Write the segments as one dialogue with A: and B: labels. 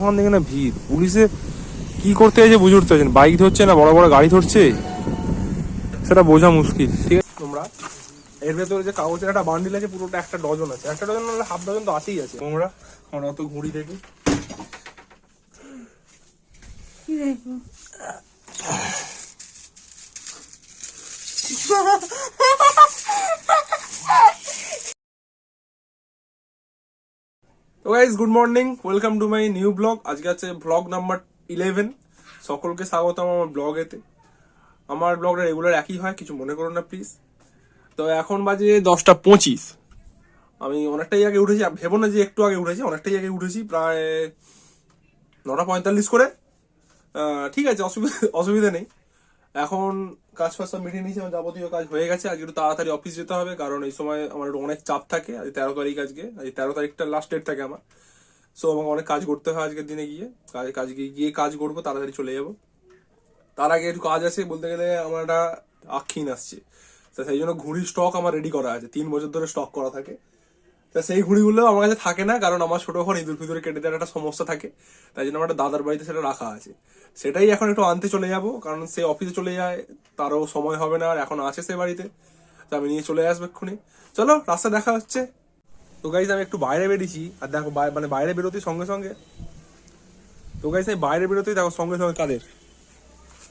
A: ওখান থেকে না ভিড়, পুলিশে কি করতে হয়েছে বুঝে উঠতে পারছেন, বাইক ধরছে না বড় বড় গাড়ি ধরছে, সেটা বোঝা মুশকিল। ঠিক আছে, তোমরা এর ভেতরে যে কাগজের একটা বান্ডিল আছে, পুরোটা একটা ডজন আছে, একটা ডজন নাহলে হাফ ডজন তো আছেই আছে। তোমরা আমরা অত ঘুড়ি দেখি তো guys, good morning, welcome to my new blog. আজকে আছে ব্লগ নাম্বার 11। সকলকে স্বাগতম আমার ব্লগেতে। আমার ব্লগটা রেগুলার একই হয়, কিছু মনে করো না প্লিজ। তো এখন বাজে 10:25। আমি অনেকটাই আগে উঠেছি, ভেবো না যে একটু আগে উঠেছি, অনেকটাই আগে উঠেছি, প্রায় 9:45 করে। ঠিক আছে, অসুবিধা নেই। এখন কাজ ফাজ সব মিটিয়ে নিয়েছি, আমার যাবতীয় কাজ হয়ে গেছে। আজকে একটু তাড়াতাড়ি অফিস যেতে হবে, কারণ এই সময় আমার একটু অনেক চাপ থাকে। আজ 13 তারিখ, আজকে 13 তারিখটা লাস্ট ডেট থাকে আমার। সো আমাকে অনেক কাজ করতে হয় আজকের দিনে গিয়ে, গিয়ে কাজ করবো, তাড়াতাড়ি চলে যাবো। তার আগে একটু কাজ আছে, বলতে গেলে আমার একটা আক্ষিন আসছে, তো সেই জন্য ঘুড়ির স্টক আমার রেডি করা আছে, 3 বছর ধরে স্টক করা থাকে। তা সেই ঘুড়িগুলো আমার কাছে থাকে না, কারণ আমার ছোট ঘর ইঁদুর ফিঁদুরে কেটে দেওয়ার একটা সমস্যা থাকে। তাই জন্য আমার একটা দাদার বাড়িতে সেটা রাখা আছে। সেটাই এখন একটু আনতে চলে যাব, কারণ সে অফিসে চলে যায়, তারও সময় হবে না। আর এখন আছে সে বাড়িতে, তো আমি নিয়ে চলে আসবো এক্ষুনি। চলো, রাস্তা দেখা হচ্ছে। তো গাইজ, আমি একটু বাইরে বেরিয়েছি, আর দেখো মানে বাইরে বেরোতেই সঙ্গে সঙ্গে, তো গাইজ আমি বাইরে বেরোতেই দেখো সঙ্গে সঙ্গে কাদের,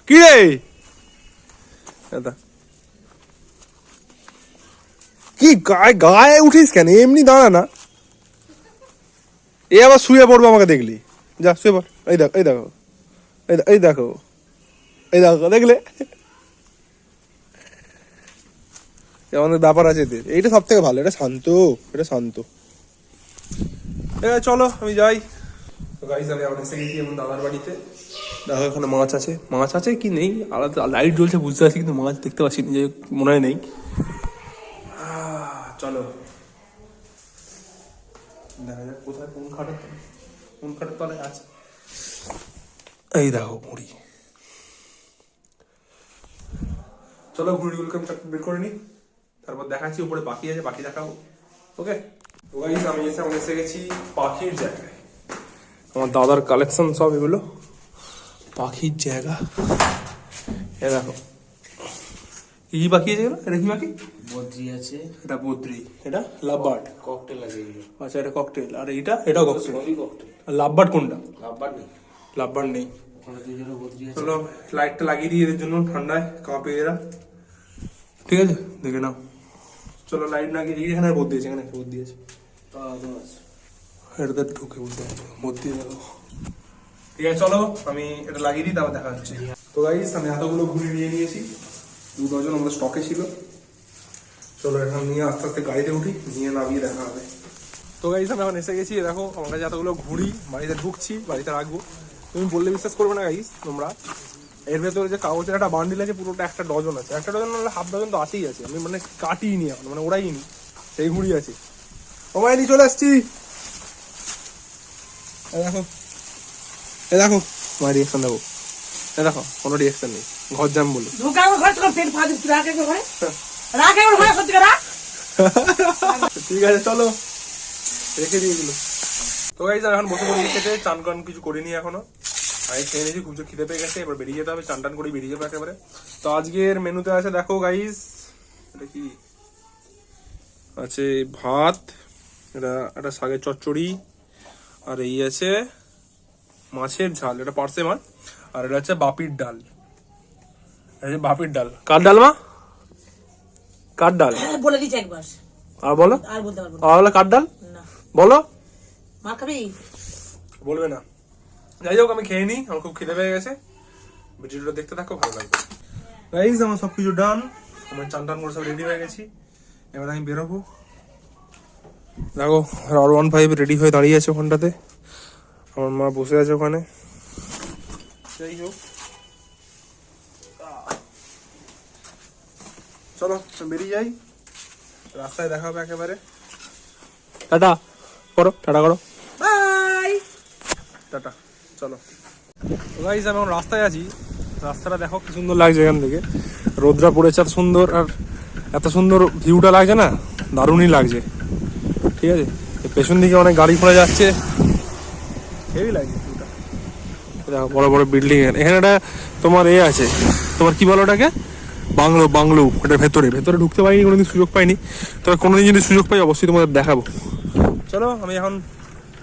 A: কি রে দাদা, কি গায়ে গায়ে উঠিস কেন? এমনি দাঁড়া না, এ আবার শুয়ে পড়বো আমাকে দেখলি। যা শুয়ে পড়। এই দেখো, এই দেখো, এই দেখো, এই দেখো, দেখলে আমাদের ব্যাপার আছে এদের। এইটা সব থেকে ভালো, এটা শান্ত, এটা শান্ত। চলো আমি যাই। তো গাইস, আমি এখন এসে গেছি এখন দাদার বাড়িতে। দেখো এখানে মাছ আছে, মাছ আছে কি নেই আলাদা, লাইট জ্বলছে বুঝতে পারছি, কিন্তু মাছ দেখতে পাচ্ছি যে মনে হয় নেই। চলো দেখা যাক কোথায়, কোন খাটের তলায় আছে। এই দেখো মুড়ি। চলো ঘুড়িগুলোকে আমি বের করে নিই, তারপর দেখাচ্ছি উপরে পাখি আছে, পাখি দেখাবো। ওকে, তো গাইস আমি এসে গেছি পাখির জায়গায়। আমার দাদার কালেকশন সব এগুলো পাখির জায়গা। এ দেখো কি পাখি আছে, এটা কি পাখি?
B: বদ্রি আছে,
A: এটা বদ্রি, এটা লাভ বার্ড,
B: ককটেল আছে।
A: আচ্ছা এটা ককটেল, আর এটাও ককটেল।
B: সবই ককটেল।
A: আর লাভ বার্ড কোনটা?
B: লাভবার নেই,
A: লাভ বার্ড নেই।
B: ওখানে দুজনে বদ্রি আছে।
A: চলো লাইটটা লাগিয়ে দিই এদের জন্য, ঠান্ডায় কাঁপে এরা। ঠিক আছে, দেখে নাও। চলো লাইট লাগিয়ে দিই। এখানে বদ্রি আছে, এখানে বদ্রি আছে, এটাতে ঢুকে বলতে বদ্রি দেখো। ঠিক আছে, চলো আমি এটা লাগিয়ে দিই, তারপর দেখা হচ্ছে। তো গাইস, আমি এতগুলো ঘুড়ি নিয়ে নিয়েছি, 2 ডজন আমাদের স্টকে ছিল। চলো এখন নিয়ে আস্তে আস্তে গাড়িতে উঠি, নিয়ে নামিয়ে দেখা হবে। তো গাইস, আমি এখন এসে গেছি। দেখো আমার কাছে এতগুলো ঘুড়ি, বাড়িতে ঢুকছি, বাড়িতে রাখবো। তুমি বললে বিশ্বাস করবে না গাইস তোমরা, এর ভেতরে যে কাগজের একটা বান্ডিল আছে, পুরোটা একটা ডজন আছে, একটা ডজন নাহলে হাফ ডজন তো আছেই আছে। আমি মানে কাটিয়ে নি এখন, মানে ওরাই নি, সেই ঘুড়ি আছে। ওমায় নিয়ে চলে আসছি। দেখো, এ দেখো আমার রিয়াকশন দেখো, এ দেখো কোনো রিয়াকশন নেই, ঘর জাম বলে। ঠিক আছে, চলো রেখে দিয়ে এগুলো। তো গাইস, আমি এখন বসে খেতে, চান কান কিছু করিনি এখনো। আমি খেয়ে নিয়েছি, খুব খিদে পেয়ে গেছে, এবার বেরিয়ে যেতে হবে, চান টান করে বেরিয়ে যাবো একেবারে। তো আজকের মেনুতে আছে দেখো গাইস, এটা কি আছে, ভাত, এটা একটা শাকের চচ্চড়ি, আর এই আছে মাছের ঝাল, এটা পার্সে মাছ, আর এটা হচ্ছে বাপির ডাল। বাপির ডাল কার ডাল মা? কার ডাল
C: বলে দিচ্ছি একবার,
A: আর বলো,
C: আর বলতে পারবো
A: আর বলো কার ডাল
C: না।
A: বলো,
C: মা খাবি?
A: বলবে না। যাই হোক, আমি খেয়ে নিই, আমার খুব খিদে পেয়ে গেছে। ভিডিওটা দেখতে থাকো, ভালো লাগবে। গাইস, আমার সবকিছু ডান, আমার চান টান করে সব রেডি হয়ে গেছি। এবার আমি বেরোবো। দেখো R15 রেডি হয়ে দাঁড়িয়ে আছে ওখানটাতে, আমার মা বসে আছে ওখানে। যাই হোক, চলো বেরিয়ে যাই, রাস্তায় দেখা হবে একেবারে। টাটা করো, টাটা করো,
C: বাই
A: টাটা। চলো গাইস, আমি এখন রাস্তায় আছি। রাস্তাটা দেখো কি সুন্দর লাগছে, এখান থেকে রোদরা পড়েছে, আর সুন্দর, আর এত সুন্দর ভিউটা লাগছে না, দারুণই লাগছে। ঠিক আছে, পেছন দিকে অনেক গাড়ি ঘোড়া যাচ্ছে, হেভি লাগছে ভিউটা। দেখো বড় বড় বিল্ডিং, এখানে একটা তোমার আছে, তোমার কি বলো ওটাকে, বাংলো এটা ভেতরে ঢুকতে পারিনি, কোনোদিন সুযোগ পাইনি, তবে কোনোদিন যদি সুযোগ পাই অবশ্যই তোমাদের দেখাবো। চলো আমি এখন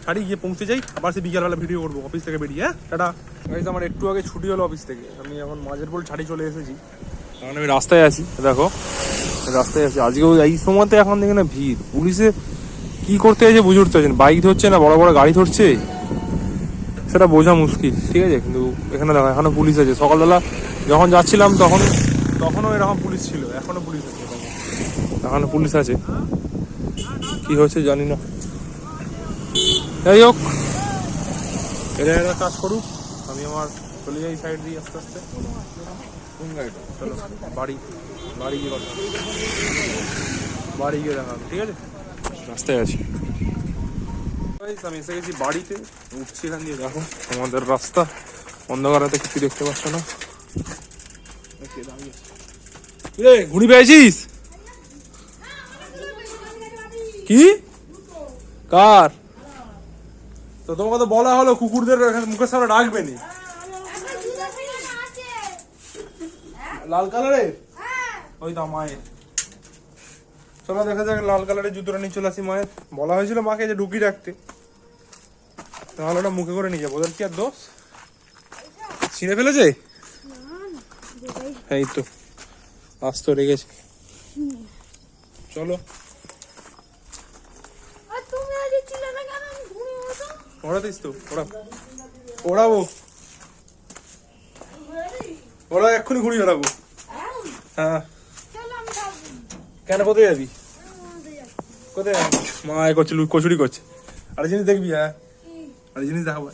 A: ছাড়ি, গিয়ে পৌঁছে যাই, আবার সে বিকালবেলা ভিডিও করবো অফিস থেকে বেরিয়ে। হ্যাঁ টাটা। গাইস আমার একটু আগে ছুটি হলো অফিস থেকে, আমি এখন মাঝের পোল ছাড়ি চলে এসেছি, কারণ আমি রাস্তায় আছি। দেখো রাস্তায় আছি আজকেও এই সময়তে, এখন দেখে না ভিড়, পুলিশে কি করতে হয়েছে বুঝে উঠতে পারছেন, বাইক ধরছে না বড় বড় গাড়ি ধরছে, সেটা বোঝা মুশকিল, ঠিক আছে। কিন্তু এখানে দেখো এখনো পুলিশ আছে, সকালবেলা যখন যাচ্ছিলাম তখনও এরকম পুলিশ ছিল, এখনো পুলিশ আছে, এখনো পুলিশ আছে, কি হয়েছে জানি না। যাই হোক এরা কাজ করুক, আমি আমার চলে যাই সাইড দিয়ে আস্তে আস্তে। চলো বাড়ি গিয়ে কথা, বাড়ি গিয়ে দেখা হবে, ঠিক আছে। রাস্তায় আছি, আমি এসে গেছি বাড়িতে, উঠছি এখান দিয়ে। দেখো আমাদের রাস্তা অন্ধকারাতে কিছু দেখতে পাচ্ছ না। ঘুড়ি পেয়েছিস? কি কার? তো তোমাকে তো বলা হলো কুকুরদের মুখের সামনে রাখবে নি। লাল কালারের ওই তো মায়ের, চলো দেখা যাক। লাল কালারের জুতোটা নিয়ে চলে আসি মায়ের, বলা হয়েছিল মাকে যে ঢুকি রাখতে, তাহলে ওটা মুখে করে নিয়ে যাবো, ওদের কি আর দোষ? ছিঁড়ে ফেলেছে, এই তো আজ তো রেগেছে। চলো ওড়াতিস তো, ওড়াবো, ওরা এক্ষুনি ঘুড়ি ওড়াবো। হ্যাঁ কেন, কোথায় যাবি? কোথায় যাবি? মা করছে কচুরি করছে, আরে জিনিস দেখবি? হ্যাঁ আরে জিনিস দেখাবো,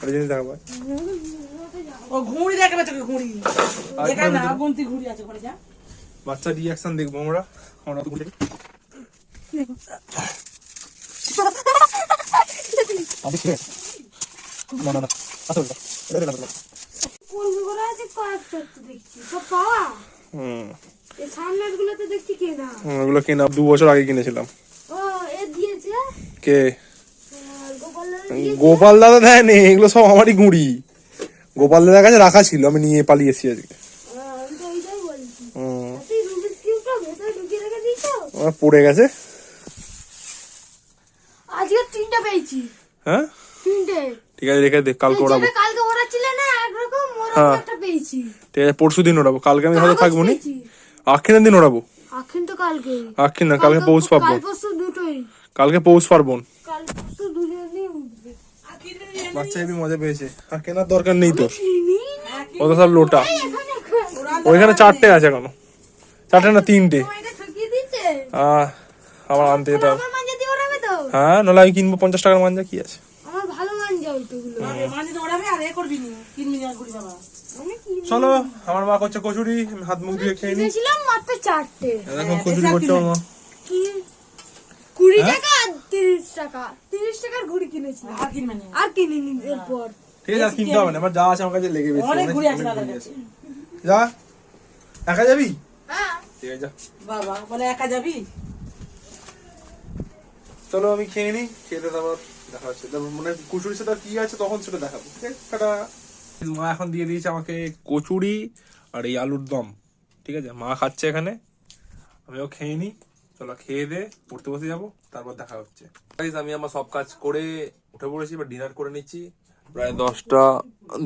A: আরে জিনিস দেখাবো। বাচ্চা রিয়াকশন দেখবো আমরা তো ঘুরে। ওগুলো কেনা 2 বছর আগে কিনেছিলাম। কে? গোপাল দাদা দেয়নি, এগুলো সব আমারই গুঁড়ি, গোপাল দাদার কাছে রাখা ছিল, আমি নিয়ে পালিয়েছি আজকে। পড়ে গেছে,
D: আজকে 3টা পেয়েছি।
A: হ্যাঁ
D: 3টে,
A: ঠিক আছে রেখে দে, কালকে ওড়াবো।
D: কালকে ওড়াচ্ছিলে না একরকম,
A: হ্যাঁ
D: একটা পেয়েছি।
A: ঠিক আছে পরশু দিন ওড়াবো, কালকে আমি হয়তো থাকবো নি, আখিনের দিন ওড়াবো।
D: আখিন তো কালকে,
A: আখিন না কালকে পৌষ পার্বণ,
D: কাল পরশু দুটোই,
A: কালকে পৌষ পার্বণ।
D: কাল পরশু দুজনেই উঠবে।
A: বাচ্চা হেবি মজা পেয়েছে, আর কেনার দরকার নেই তোর, ওটা সব লোটা। ওইখানে 4টে আছে এখনো, 4টে না 3টে।
D: এটা ঠকিয়ে দিচ্ছে।
A: আমার আনতে যেতে হবে।
D: আমার মাঞ্জা দিয়ে ওড়াবে তো?
A: হ্যাঁ নাহলে আমি কিনবো 50 টাকার মাঞ্জা, কি আছে।
D: আমার ভালো মাঞ্জা ওইগুলো।
A: চলো আমার মা করছে কচুরি, আমি হাত মুখ দিয়ে খেয়ে নি।
D: কিনেছিলাম মাত্র 4টে।
A: এখন কচুরি করছে আমার মা।
D: কি 20 টাকা আর 30 টাকা, 30 টাকার ঘুড়ি কিনেছিলাম, আর কিনিনি এরপর।
A: ঠিক আছে আর কিনতে হবে না, আমার যা আছে আমার কাছে লেগে বেশি,
C: অনেক ঘুরে আসে
A: অনেক
C: দাদার
A: ঘুড়ি
C: কাছে।
A: আছে। যা একা যাবি?
D: হ্যাঁ
A: ঠিক আছে যা।
C: বাবা বলে একা যাবি?
A: চলো আমি খেয়ে নি, খেয়ে তারপর দেখা হচ্ছে, তারপর মানে কচুরির সাথে আর কি আছে তখন সেটা দেখাবো। ঠিক আছে টাটা। মা এখন দিয়ে দিয়েছে আমাকে কচুরি আর এই আলুর দম, ঠিক আছে মা খাচ্ছে এখানে, আমিও খেয়ে নি। চলো খেয়ে দে পড়তে বসে যাবো, তারপর দেখা হচ্ছে। আমি আমার সব কাজ করে উঠে পড়েছি, বা ডিনার করে নিচ্ছি, প্রায় 10টা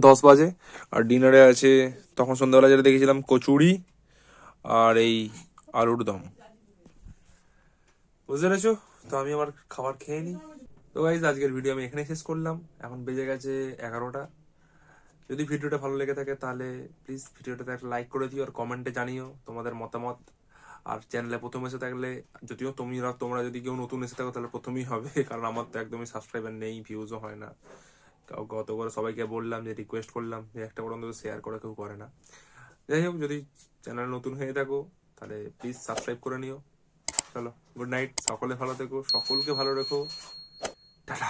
A: 10 বাজে। আর ডিনারে আছে তখন সন্ধ্যাবেলা যেটা দেখেছিলাম কচুরি আর এই আলুর দম, বুঝতে পেরেছো? তো আমি আমার খাবার খেয়ে নিই। তো গাইজ আজকের ভিডিও আমি এখানে শেষ করলাম, এখন বেজে গেছে 11টা। যদি ভিডিওটা ভালো লেগে থাকে তাহলে প্লিজ ভিডিওটাতে একটা লাইক করে দিও, আর কমেন্টে জানিও তোমাদের মতামত। আর চ্যানেলে প্রথম এসে থাকলে, যদিও তোমরা যদি কেউ নতুন এসে থাকো তাহলে প্রথমেই হবে, কারণ আমার তো একদমই সাবস্ক্রাইবার নেই, ভিউজও হয় না। গত করে সবাইকে বললাম, যে রিকোয়েস্ট করলাম যে একটা করে অন্তত শেয়ার করে, কেউ করে না। যাই হোক যদি চ্যানেল নতুন হয়ে থাকো তাহলে প্লিজ সাবস্ক্রাইব করে নিও। চলো গুড নাইট, সকলে ভালো থেকো, সকলকে ভালো রেখো, টাটা।